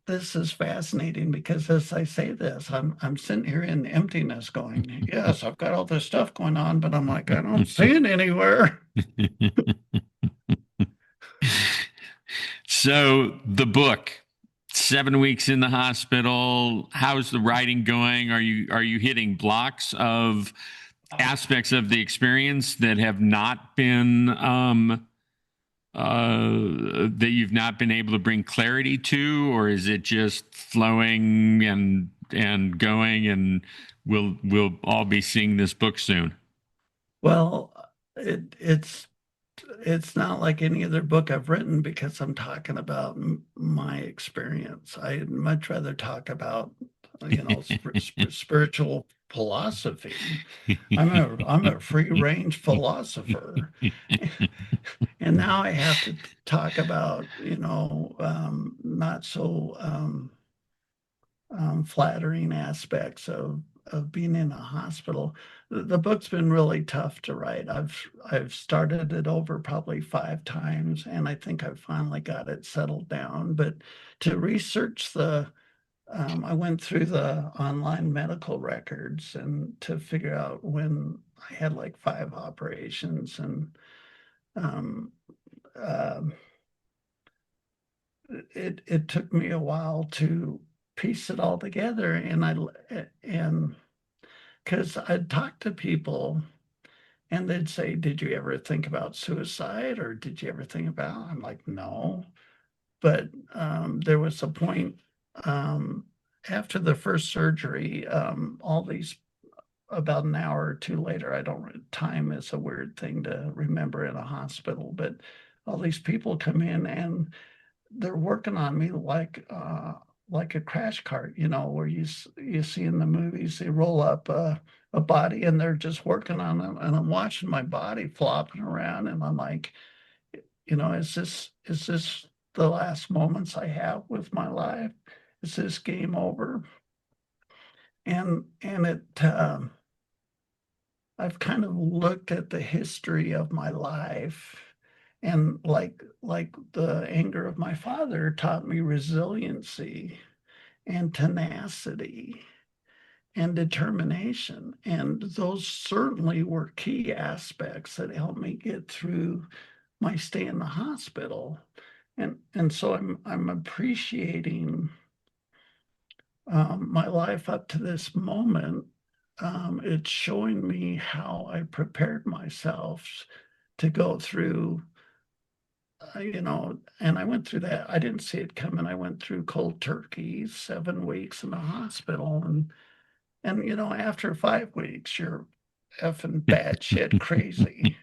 this is fascinating because as I say this, I'm sitting here in emptiness going, yes, I've got all this stuff going on, but I'm like, I don't see it anywhere. So the book, 7 weeks in the hospital. How's the writing going? Are you hitting blocks of aspects of the experience that have not been that you've not been able to bring clarity to, or is it just flowing and going, and we'll all be seeing this book soon? Well, it's not like any other book I've written because I'm talking about my experience. I'd much rather talk about, spiritual philosophy. I'm a free range philosopher, and now I have to talk about, not so flattering aspects of being in a hospital. The book's been really tough to write. I've started it over probably 5 times, and I think I've finally got it settled down. But to research I went through the online medical records and to figure out when I had like 5 operations, and um, um, it took me a while to piece it all together, and because I'd talk to people and they'd say, "Did you ever think about suicide, or did you ever think about?" I'm like, "No," but there was a point um, after the first surgery. All these About an hour or two later, I don't. Time is a weird thing to remember in a hospital, but all these people come in and they're working on me like a crash cart, where you see in the movies they roll up a body and they're just working on them, and I'm watching my body flopping around, and I'm like, is this the last moments I have with my life? Is this game over? And I've kind of looked at the history of my life, and like the anger of my father taught me resiliency and tenacity and determination. And those certainly were key aspects that helped me get through my stay in the hospital. And so I'm appreciating my life up to this moment, it's showing me how I prepared myself to go through, and I went through that. I didn't see it coming. I went through cold turkey, 7 weeks in the hospital, and after 5 weeks, you're effing bad shit crazy.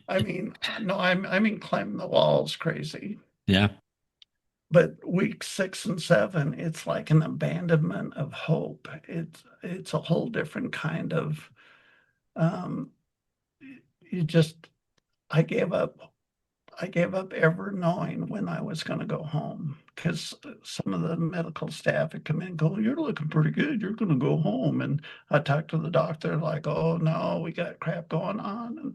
I mean, no, I mean climbing the walls crazy. Yeah. But week 6 and 7, it's like an abandonment of hope. It's a whole different kind of um, you just I gave up. I gave up ever knowing when I was going to go home because some of the medical staff had come in and go, "You're looking pretty good. You're going to go home." And I talked to the doctor like, "Oh no, we got crap going on."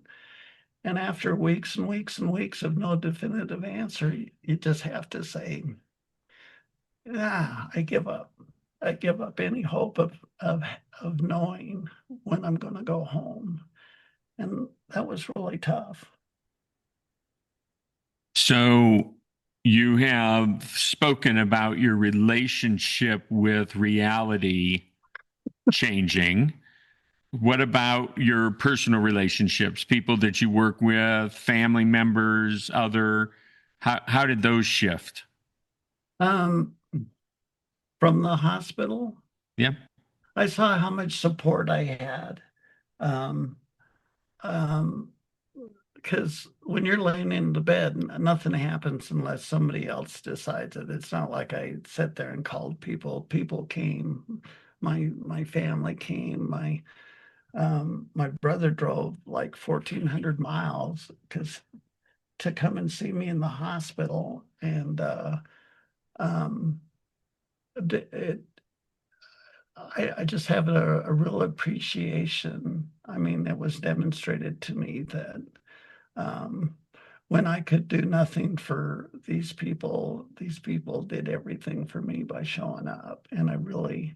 And after weeks and weeks and weeks of no definitive answer, you just have to say, I give up. I give up any hope of knowing when I'm going to go home. And that was really tough. So you have spoken about your relationship with reality changing. What about your personal relationships, people that you work with, family members, other? How did those shift? Um, from the hospital, Yeah. I saw how much support I had. Um, um, because when you're laying in the bed, nothing happens unless somebody else decides it. It's not like I sat there and called people. People came. My family came. My brother drove like 1,400 miles because to come and see me in the hospital, and um, it I just have a real appreciation. I mean, it was demonstrated to me that um, when I could do nothing for these people did everything for me by showing up. And I really,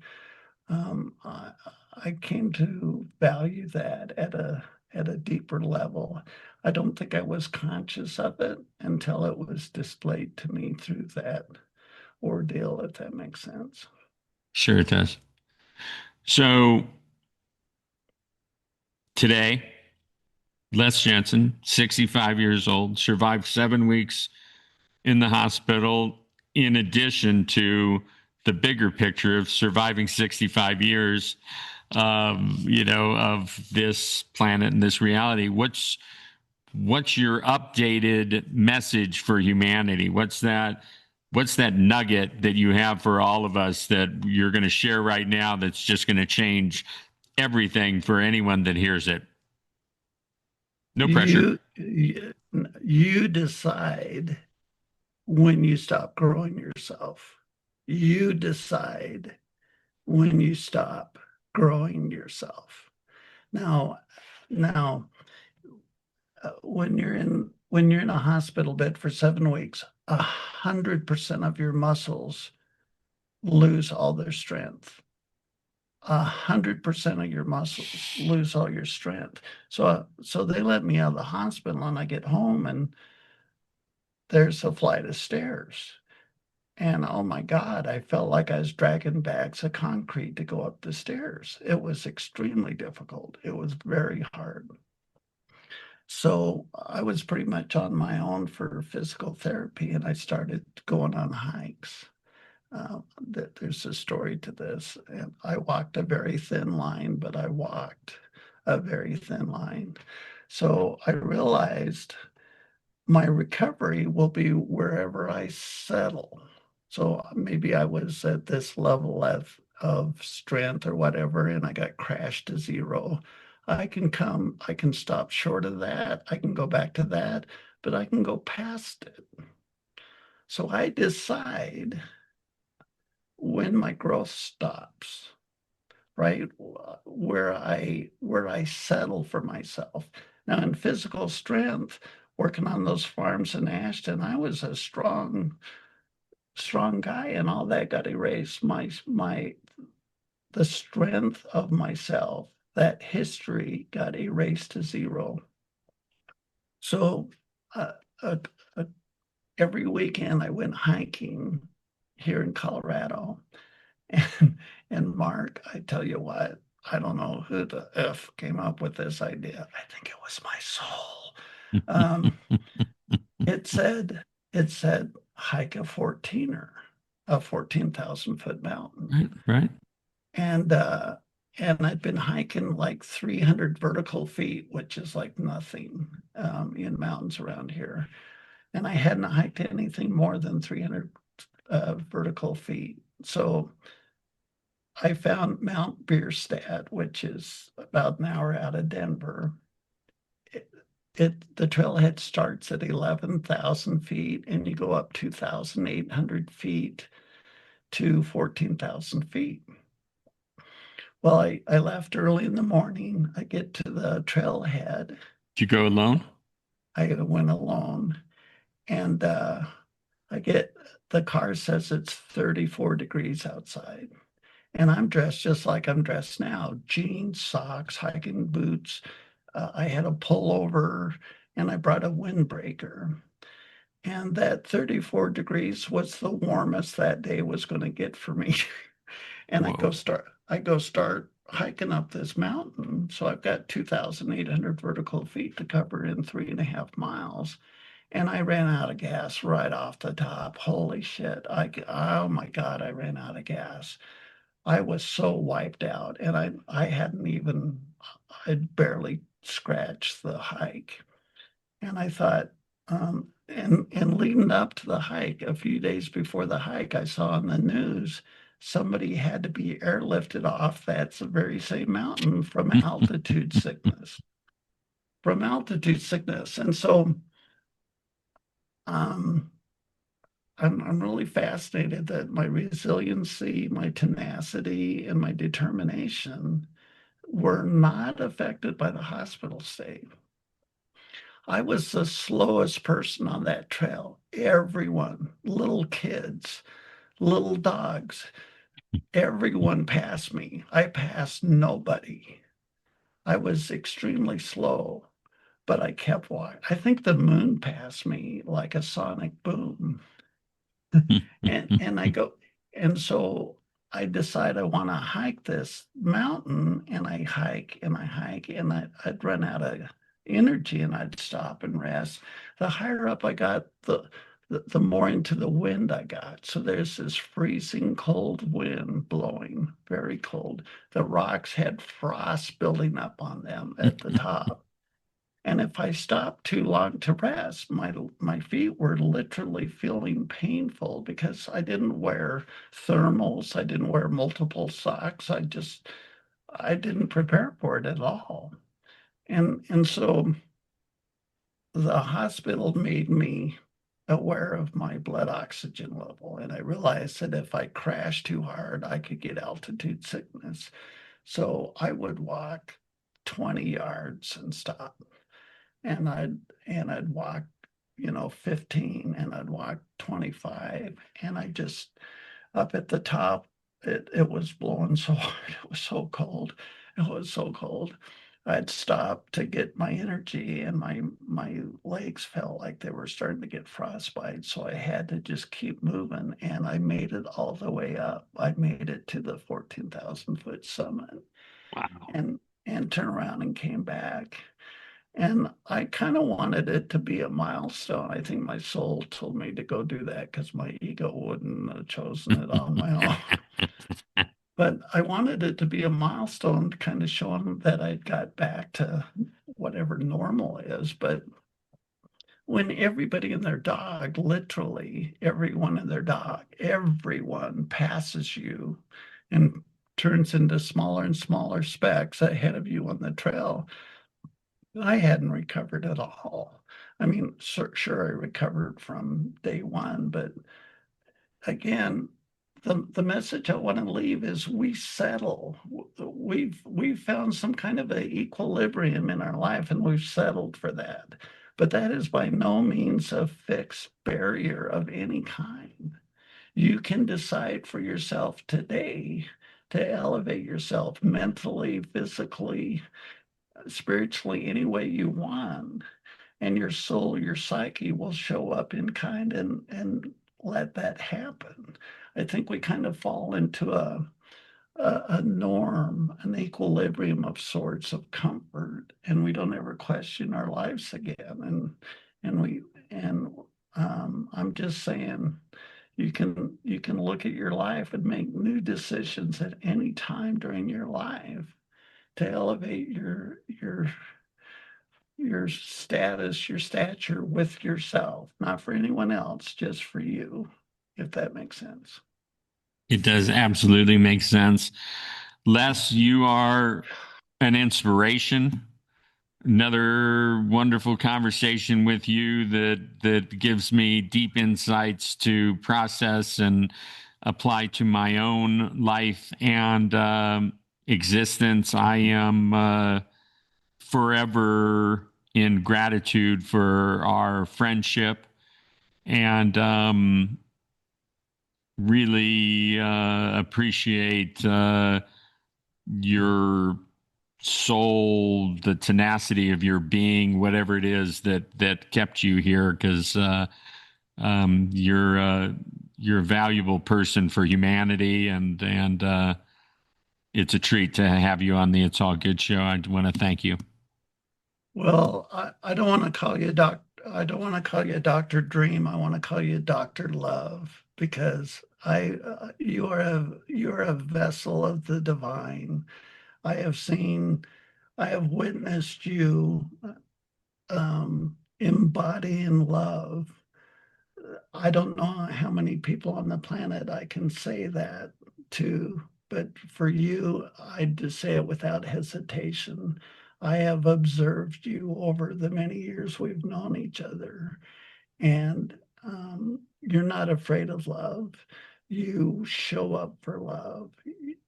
I came to value that at a deeper level. I don't think I was conscious of it until it was displayed to me through that ordeal, if that makes sense. Sure, it does. So today, Les Jensen, 65 years old, survived 7 weeks in the hospital, in addition to the bigger picture of surviving 65 years, of this planet and this reality. What's your updated message for humanity? What's that nugget that you have for all of us that you're going to share right now that's just going to change everything for anyone that hears it? No pressure. You decide when you stop growing yourself. You decide when you stop growing yourself. Now, now, when you're in a hospital bed for 7 weeks, 100% of your muscles lose all their strength. 100% of your muscles lose all your strength. So they let me out of the hospital, and I get home, and there's a flight of stairs. And oh my God, I felt like I was dragging bags of concrete to go up the stairs. It was extremely difficult. It was very hard. So I was pretty much on my own for physical therapy, and I started going on hikes. There's a story to this. And I walked a very thin line, but I walked a very thin line. So I realized my recovery will be wherever I settle. So maybe I was at this level of strength or whatever, and I got crashed to zero. I can stop short of that. I can go back to that, but I can go past it. So I decide when my growth stops, right? Where I settle for myself. Now in physical strength, working on those farms in Ashton, I was a strong guy, and all that got erased. The strength of myself, that history got erased to zero. So uh, uh, every weekend I went hiking here in Colorado, And Mark, I tell you what, I don't know who the F came up with this idea. I think it was my soul. Um, it said, it said, hike a 14er, a 14,000 foot mountain. Right, right. And, uh, and I'd been hiking like 300 vertical feet, which is like nothing in mountains around here. And I hadn't hiked anything more than 300 vertical feet. So I found Mount Bierstadt, which is about an hour out of Denver. The trailhead starts at 11,000 feet and you go up 2,800 feet to 14,000 feet. Well, I left early in the morning. I get to the trailhead. Did you go alone? I went alone, and I get the car says it's 34 degrees outside. And I'm dressed just like I'm dressed now, jeans, socks, hiking boots. I had a pullover and I brought a windbreaker. And that 34 degrees was the warmest that day was going to get for me. And Whoa. I go start hiking up this mountain. So I've got 2,800 vertical feet to cover in 3.5 miles. And I ran out of gas right off the top. Holy shit. Oh my God, I ran out of gas. I was so wiped out, and I'd barely scratched the hike. And I thought, and leading up to the hike, a few days before the hike, I saw on the news somebody had to be airlifted off that's the very same mountain from altitude sickness. From altitude sickness. And so um, I'm really fascinated that my resiliency, my tenacity, and my determination were not affected by the hospital stay. I was the slowest person on that trail. Everyone, little kids, little dogs, everyone passed me. I passed nobody. I was extremely slow, but I kept walking. I think the moon passed me like a sonic boom. And I go, and so I decide I want to hike this mountain, and I hike and I hike, and I'd run out of energy, and I'd stop and rest. The higher up I got, the more into the wind I got. So there's this freezing cold wind blowing, very cold. The rocks had frost building up on them at the top. And if I stopped too long to rest, my feet were literally feeling painful because I didn't wear thermals. I didn't wear multiple socks. I didn't prepare for it at all. And so the hospital made me aware of my blood oxygen level. And I realized that if I crashed too hard, I could get altitude sickness. So I would walk 20 yards and stop, and I'd walk, 15, and I'd walk 25, and I just up at the top, it was blowing so hard. It was so cold. It was so cold. I'd stop to get my energy, and my legs felt like they were starting to get frostbite. So I had to just keep moving, and I made it all the way up. I made it to the 14,000 foot summit, Wow. and turned around and came back. And I kind of wanted it to be a milestone. I think my soul told me to go do that because my ego wouldn't have chosen it on my own. But I wanted it to be a milestone to kind of show them that I got back to whatever normal is. But when everybody and their dog, literally everyone and their dog, everyone passes you and turns into smaller and smaller specks ahead of you on the trail, I hadn't recovered at all. I mean, sure, I recovered from day one, but again, the message I want to leave is we settle. We've found some kind of a equilibrium in our life, and we've settled for that. But that is by no means a fixed barrier of any kind. You can decide for yourself today to elevate yourself mentally, physically, spiritually, any way you want, and your soul, your psyche will show up in kind, and let that happen. I think we kind of fall into a norm, an equilibrium of sorts of comfort, and we don't ever question our lives again. And I'm just saying, you can look at your life and make new decisions at any time during your life to elevate your status, your stature with yourself, not for anyone else, just for you, if that makes sense. It does absolutely make sense. Les, you are an inspiration. Another wonderful conversation with you that gives me deep insights to process and apply to my own life and existence. I am forever in gratitude for our friendship and really appreciate your soul, the tenacity of your being, whatever it is that kept you here, because you're a valuable person for humanity, and it's a treat to have you on the It's All Good show. I want to thank you. Well, I don't want to call you I don't want to call you Dr. Dream. I want to call you Dr. Love, because you are a vessel of the divine. I have witnessed you embodying love. I don't know how many people on the planet I can say that to, but for you, I'd just say it without hesitation. I have observed you over the many years we've known each other, and you're not afraid of love. You show up for love.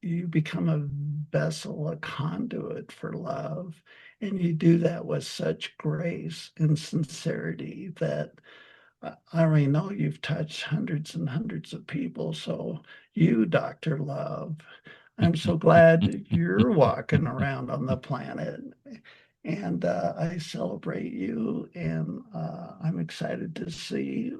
You become a vessel, a conduit for love, and you do that with such grace and sincerity that I already know you've touched hundreds and hundreds of people. So you, Dr. Love, I'm so glad you're walking around on the planet. And I celebrate you, and I'm excited to see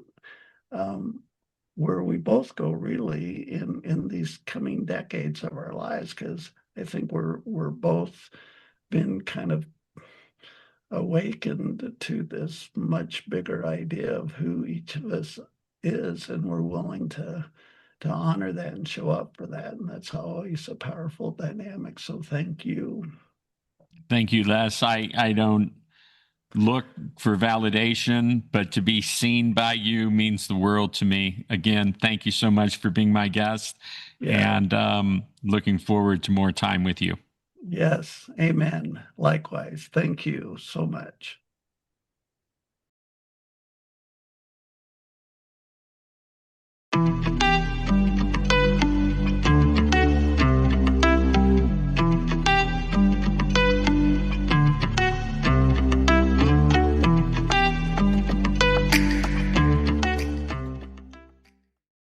where we both go really in these coming decades of our lives, because I think we're both been kind of awakened to this much bigger idea of who each of us is, and we're willing to honor that and show up for that. And that's always a powerful dynamic. So thank you. Thank you, Les. I don't look for validation, but to be seen by you means the world to me. Again, thank you so much for being my guest, Yeah. and looking forward to more time with you. Yes. Amen. Likewise. Thank you so much.